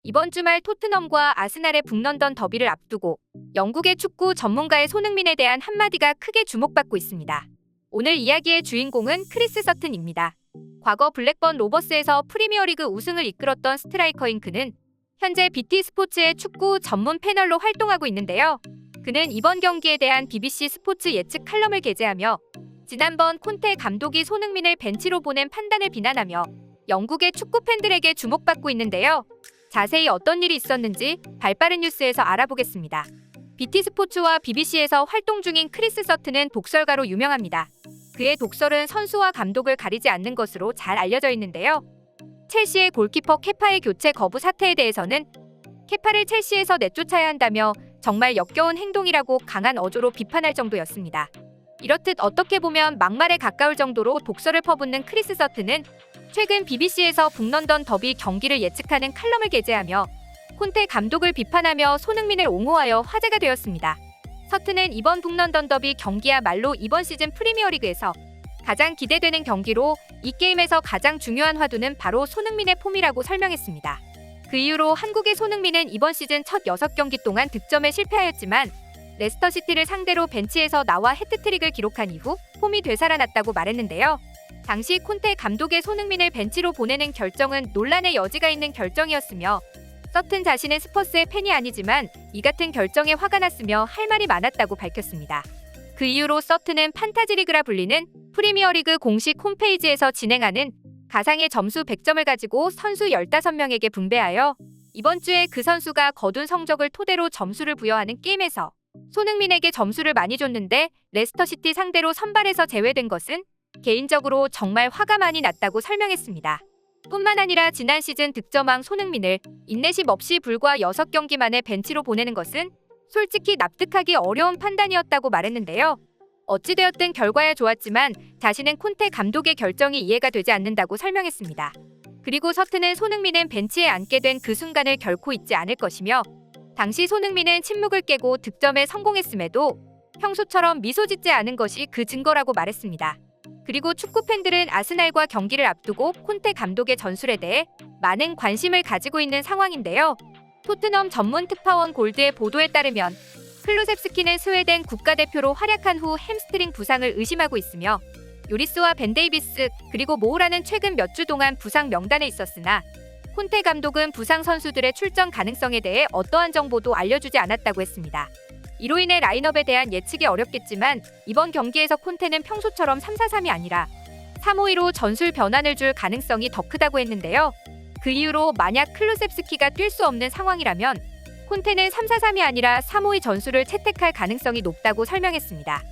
이번 주말 토트넘과 아스날의 북런던 더비를 앞두고 영국의 축구 전문가의 손흥민에 대한 한마디가 크게 주목받고 있습니다. 오늘 이야기의 주인공은 크리스 서튼입니다. 과거 블랙번 로버스에서 프리미어리그 우승을 이끌었던 스트라이커인 그는 현재 BT 스포츠의 축구 전문 패널로 활동하고 있는데요. 그는 이번 경기에 대한 BBC 스포츠 예측 칼럼을 게재하며 지난번 콘테 감독이 손흥민을 벤치로 보낸 판단을 비난하며 영국의 축구 팬들에게 주목받고 있는데요. 자세히 어떤 일이 있었는지 발빠른 뉴스에서 알아보겠습니다. BT 스포츠와 BBC에서 활동 중인 크리스 서튼은 독설가로 유명합니다. 그의 독설은 선수와 감독을 가리지 않는 것으로 잘 알려져 있는데요. 첼시의 골키퍼 케파의 교체 거부 사태에 대해서는 케파를 첼시에서 내쫓아야 한다며 정말 역겨운 행동이라고 강한 어조로 비판할 정도였습니다. 이렇듯 어떻게 보면 막말에 가까울 정도로 독설을 퍼붓는 크리스 서튼은 최근 BBC에서 북런던 더비 경기를 예측하는 칼럼을 게재하며 콘테 감독을 비판하며 손흥민을 옹호하여 화제가 되었습니다. 서튼은 이번 북런던 더비 경기야말로 이번 시즌 프리미어리그에서 가장 기대되는 경기로 이 게임에서 가장 중요한 화두는 바로 손흥민의 폼이라고 설명했습니다. 그 이후로 한국의 손흥민은 이번 시즌 첫 6경기 동안 득점에 실패하였지만 레스터시티를 상대로 벤치에서 나와 해트트릭을 기록한 이후 폼이 되살아났다고 말했는데요. 당시 콘테 감독의 손흥민을 벤치로 보내는 결정은 논란의 여지가 있는 결정이었으며 서튼 자신은 스퍼스의 팬이 아니지만 이 같은 결정에 화가 났으며 할 말이 많았다고 밝혔습니다. 그 이후로 서튼은 판타지리그라 불리는 프리미어리그 공식 홈페이지에서 진행하는 가상의 점수 100점을 가지고 선수 15명에게 분배하여 이번 주에 그 선수가 거둔 성적을 토대로 점수를 부여하는 게임에서 손흥민에게 점수를 많이 줬는데 레스터시티 상대로 선발에서 제외된 것은 개인적으로 정말 화가 많이 났다고 설명했습니다. 뿐만 아니라 지난 시즌 득점왕 손흥민을 인내심 없이 불과 6경기 만에 벤치로 보내는 것은 솔직히 납득하기 어려운 판단이었다고 말했는데요. 어찌되었든 결과야 좋았지만 자신은 콘테 감독의 결정이 이해가 되지 않는다고 설명했습니다. 그리고 서튼은 손흥민은 벤치에 앉게 된 그 순간을 결코 잊지 않을 것이며 당시 손흥민은 침묵을 깨고 득점에 성공했음에도 평소처럼 미소 짓지 않은 것이 그 증거라고 말했습니다. 그리고 축구 팬들은 아스날과 경기를 앞두고 콘테 감독의 전술에 대해 많은 관심을 가지고 있는 상황인데요. 토트넘 전문 특파원 골드의 보도에 따르면 클루셉스키는 스웨덴 국가대표로 활약한 후 햄스트링 부상을 의심하고 있으며 요리스와 벤 데이비스 그리고 모우라는 최근 몇 주 동안 부상 명단에 있었으나 콘테 감독은 부상 선수들의 출전 가능성에 대해 어떠한 정보도 알려주지 않았다고 했습니다. 이로 인해 라인업에 대한 예측이 어렵겠지만 이번 경기에서 콘테는 평소처럼 3-4-3이 아니라 3-5-2로 전술 변환을 줄 가능성이 더 크다고 했는데요. 그 이후로 만약 클루셉스키가 뛸 수 없는 상황이라면 콘테는 3-4-3이 아니라 3-5-2 전술을 채택할 가능성이 높다고 설명했습니다.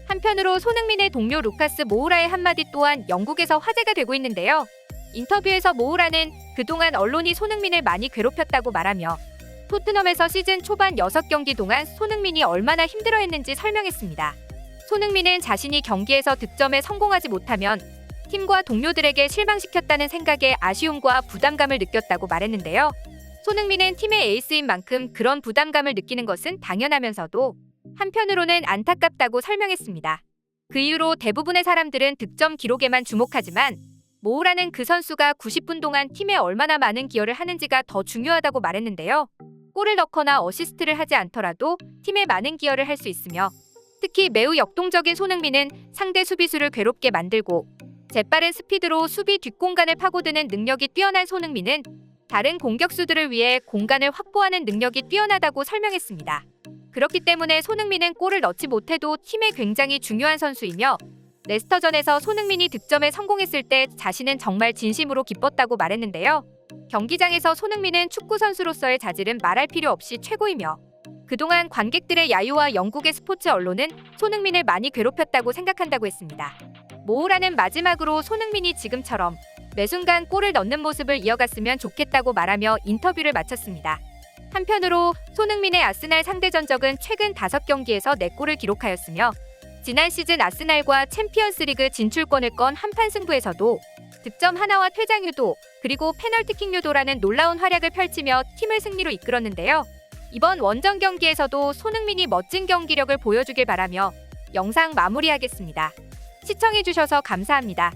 한편으로 손흥민의 동료 루카스 모우라의 한마디 또한 영국에서 화제가 되고 있는데요. 인터뷰에서 모우라는 그동안 언론이 손흥민을 많이 괴롭혔다고 말하며 토트넘에서 시즌 초반 6경기 동안 손흥민이 얼마나 힘들어했는지 설명했습니다. 손흥민은 자신이 경기에서 득점에 성공하지 못하면 팀과 동료들에게 실망시켰다는 생각에 아쉬움과 부담감을 느꼈다고 말했는데요. 손흥민은 팀의 에이스인 만큼 그런 부담감을 느끼는 것은 당연하면서도 한편으로는 안타깝다고 설명했습니다. 그 이후로 대부분의 사람들은 득점 기록에만 주목하지만 모우라는 그 선수가 90분 동안 팀에 얼마나 많은 기여를 하는지가 더 중요하다고 말했는데요. 골을 넣거나 어시스트를 하지 않더라도 팀에 많은 기여를 할 수 있으며 특히 매우 역동적인 손흥민은 상대 수비수를 괴롭게 만들고 재빠른 스피드로 수비 뒷공간을 파고드는 능력이 뛰어난 손흥민은 다른 공격수들을 위해 공간을 확보하는 능력이 뛰어나다고 설명했습니다. 그렇기 때문에 손흥민은 골을 넣지 못해도 팀에 굉장히 중요한 선수이며 레스터전에서 손흥민이 득점에 성공했을 때 자신은 정말 진심으로 기뻤다고 말했는데요. 경기장에서 손흥민은 축구 선수로서의 자질은 말할 필요 없이 최고이며 그동안 관객들의 야유와 영국의 스포츠 언론은 손흥민을 많이 괴롭혔다고 생각한다고 했습니다. 모우라는 마지막으로 손흥민이 지금처럼 매 순간 골을 넣는 모습을 이어갔으면 좋겠다고 말하며 인터뷰를 마쳤습니다. 한편으로 손흥민의 아스날 상대 전적은 최근 5경기에서 4골을 기록하였으며 지난 시즌 아스날과 챔피언스리그 진출권을 건 한판 승부에서도 득점 하나와 퇴장 유도 그리고 페널티킥 유도라는 놀라운 활약을 펼치며 팀을 승리로 이끌었는데요. 이번 원정 경기에서도 손흥민이 멋진 경기력을 보여주길 바라며 영상 마무리하겠습니다. 시청해주셔서 감사합니다.